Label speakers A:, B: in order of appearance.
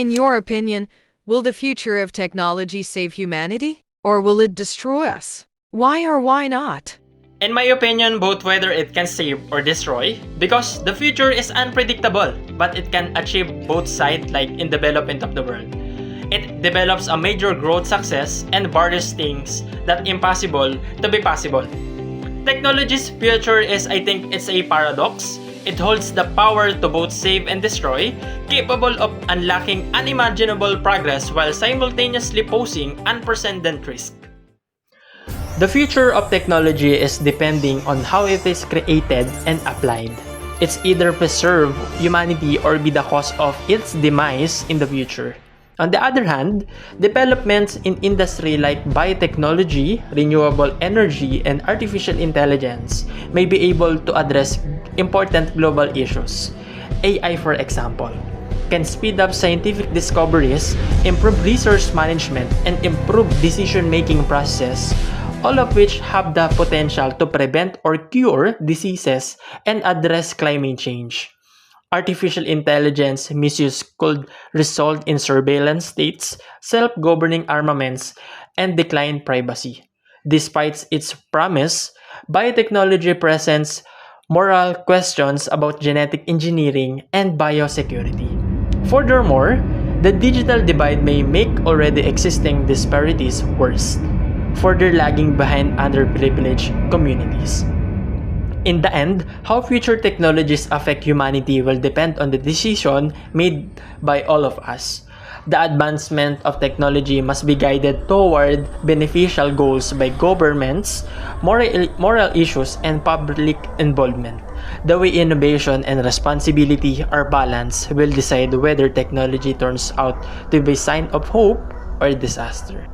A: In your opinion, will the future of technology save humanity? Or will it destroy us? Why or why not?
B: In my opinion, both whether it can save or destroy, because the future is unpredictable, but it can achieve both sides like in development of the world. It develops a major growth success and borders things that impossible to be possible. Technology's future is, I think, it's a paradox. It holds the power to both save and destroy, capable of unlocking unimaginable progress while simultaneously posing unprecedented risk. The future of technology is depending on how it is created and applied. It's either preserve humanity or be the cause of its demise in the future. On the other hand, developments in industry like biotechnology, renewable energy, and artificial intelligence may be able to address important global issues. AI, for example, can speed up scientific discoveries, improve resource management, and improve decision-making processes, all of which have the potential to prevent or cure diseases and address climate change. Artificial intelligence misuse could result in surveillance states, self-governing armaments, and declined privacy. Despite its promise, biotechnology presents moral questions about genetic engineering and biosecurity. Furthermore, the digital divide may make already existing disparities worse, further lagging behind underprivileged communities. In the end, how future technologies affect humanity will depend on the decision made by all of us. The advancement of technology must be guided toward beneficial goals by governments, moral issues, and public involvement. The way innovation and responsibility are balanced will decide whether technology turns out to be a sign of hope or disaster.